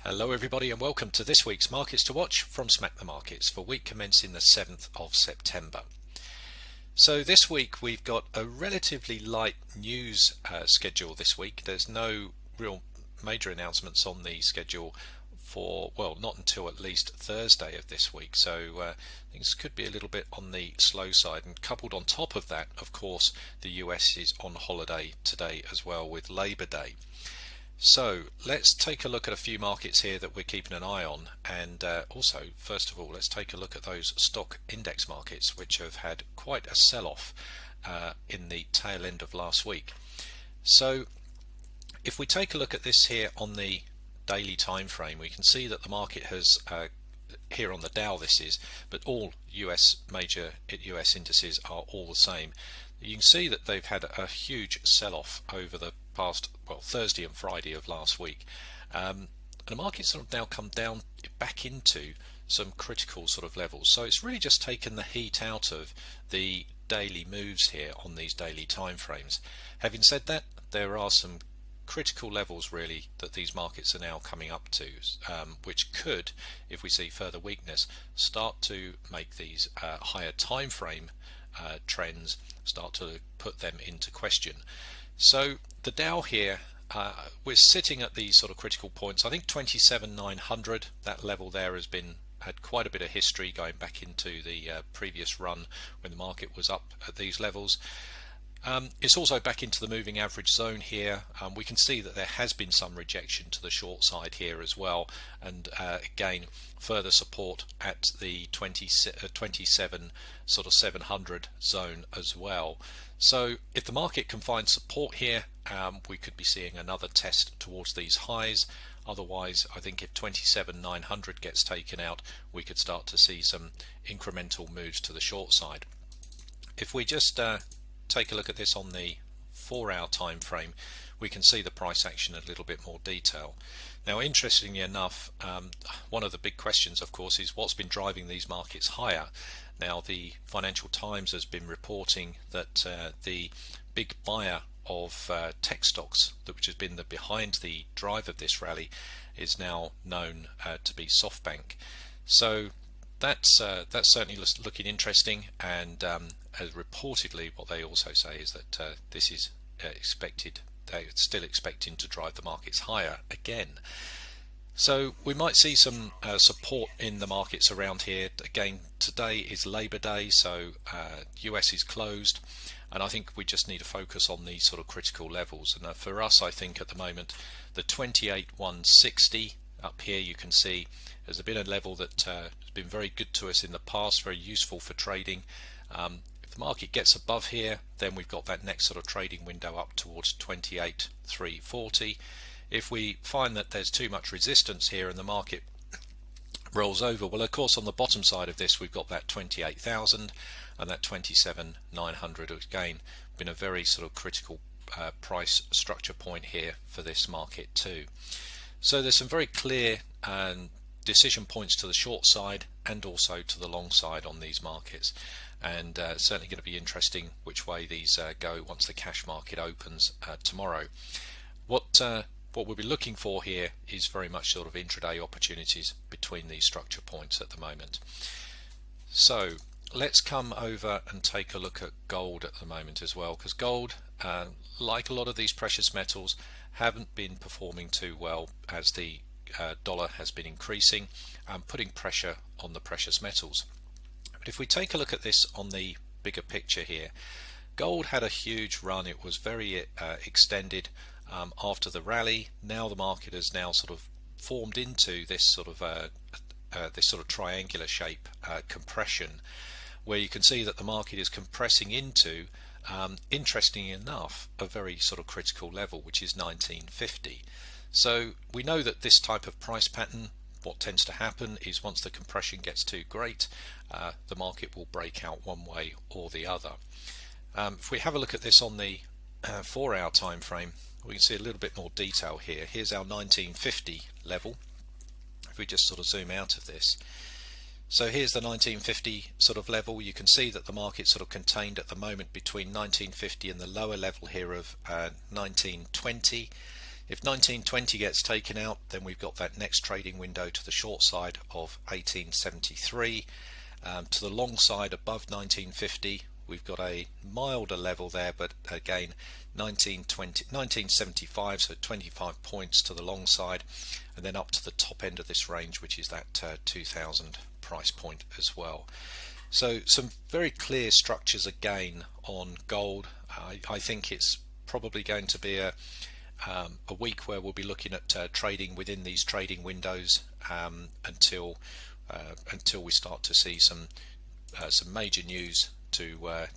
Hello everybody and welcome to this week's Markets to Watch from Smack the Markets for week commencing the 7th of September. So this week we've got a relatively light news schedule this week. There's no real major announcements on the schedule for, well, not until at least Thursday of this week. So things could be a little bit on the slow side, and coupled on top of that, of course, the US is on holiday today as well with Labor Day. So let's take a look at a few markets here that we're keeping an eye on, and also first of all let's take a look at those stock index markets which have had quite a sell-off in the tail end of last week. So if we take a look at this here on the daily time frame, we can see that the market has here on the Dow this is, but all major US indices are all the same. You can see that they've had a huge sell-off over the past, well, Thursday and Friday of last week, and the market's sort of now come down back into some critical sort of levels. So it's really just taken the heat out of the daily moves here on these daily time frames. Having said that, there are some critical levels really that these markets are now coming up to, which could, if we see further weakness, start to make these higher time frame trends start to put them into question. So the Dow here, we're sitting at these sort of critical points. I think 27,900, that level there had quite a bit of history going back into the previous run when the market was up at these levels. It's also back into the moving average zone here. We can see that there has been some rejection to the short side here as well, and again further support at the 27 sort of 700 zone as well. So if the market can find support here, we could be seeing another test towards these highs. Otherwise, I think if 27,900 gets taken out, we could start to see some incremental moves to the short side. If we just take a look at this on the 4-hour time frame, we can see the price action in a little bit more detail. Now, interestingly enough, one of the big questions, of course, is what's been driving these markets higher. Now, the Financial Times has been reporting that the big buyer of tech stocks, which has been behind the drive of this rally, is now known to be SoftBank. So that's certainly looking interesting, and reportedly what they also say is that this is expected, they're still expecting to drive the markets higher again. So we might see some support in the markets around here. Again, today is Labor Day, so US is closed, and I think we just need to focus on these sort of critical levels. And for us, I think at the moment the 28,160 up here, you can see has been a level that has been very good to us in the past, very useful for trading. If the market gets above here, then we've got that next sort of trading window up towards 28,340. If we find that there's too much resistance here and the market rolls over, well, of course, on the bottom side of this, we've got that 28,000 and that 27,900. Again, been a very sort of critical price structure point here for this market too. So there's some very clear decision points to the short side and also to the long side on these markets, and certainly going to be interesting which way these go once the cash market opens tomorrow. What we'll be looking for here is very much sort of intraday opportunities between these structure points at the moment. So let's come over and take a look at gold at the moment as well, because gold, like a lot of these precious metals, haven't been performing too well as the dollar has been increasing, putting pressure on the precious metals. But if we take a look at this on the bigger picture here, gold had a huge run. It was very extended after the rally. Now the market has now sort of formed into this sort of triangular shape compression, where you can see that the market is compressing into, interestingly enough, a very sort of critical level, which is 1950. So we know that this type of price pattern, what tends to happen is once the compression gets too great, the market will break out one way or the other. If we have a look at this on the 4-hour time frame, we can see a little bit more detail here. Here's our 1950 level. If we just sort of zoom out of this, so here's the 1950 sort of level. You can see that the market's sort of contained at the moment between 1950 and the lower level here of 1920. If 1920 gets taken out, then we've got that next trading window to the short side of 1873. To the long side above 1950, we've got a milder level there, but again 1975, so 25 points to the long side, and then up to the top end of this range, which is that 2000 price point as well. So some very clear structures again on gold. I think it's probably going to be a week where we'll be looking at trading within these trading windows until we start to see some major news to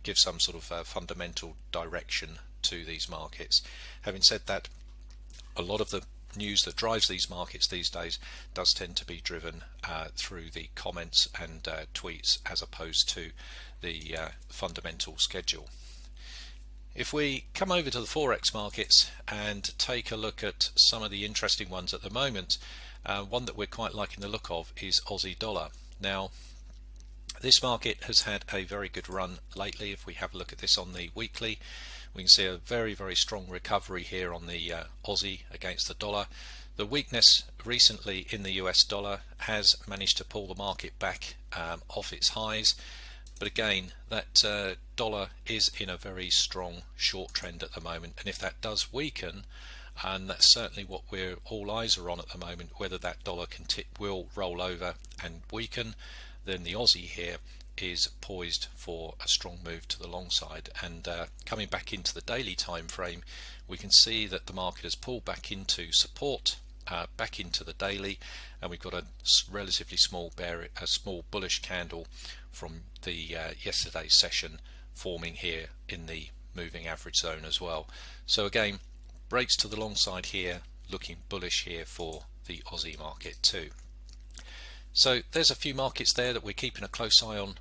give some sort of fundamental direction to these markets. Having said that, a lot of the news that drives these markets these days does tend to be driven through the comments and tweets as opposed to the fundamental schedule. If we come over to the Forex markets and take a look at some of the interesting ones at the moment, one that we're quite liking the look of is Aussie Dollar. Now, this market has had a very good run lately. If we have a look at this on the weekly, we can see a very strong recovery here on the Aussie against the dollar. The weakness recently in the US dollar has managed to pull the market back off its highs. But again, that dollar is in a very strong short trend at the moment, and if that does weaken, and that's certainly what we're all eyes are on at the moment, whether that dollar will roll over and weaken, then the Aussie here is poised for a strong move to the long side. And coming back into the daily time frame, we can see that the market has pulled back into support, back into the daily, and we've got a relatively small bullish candle from the yesterday's session forming here in the moving average zone as well. So again, breaks to the long side here, looking bullish here for the Aussie market too. So there's a few markets there that we're keeping a close eye on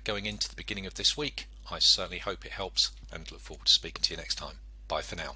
going into the beginning of this week. I certainly hope it helps and look forward to speaking to you next time. Bye for now.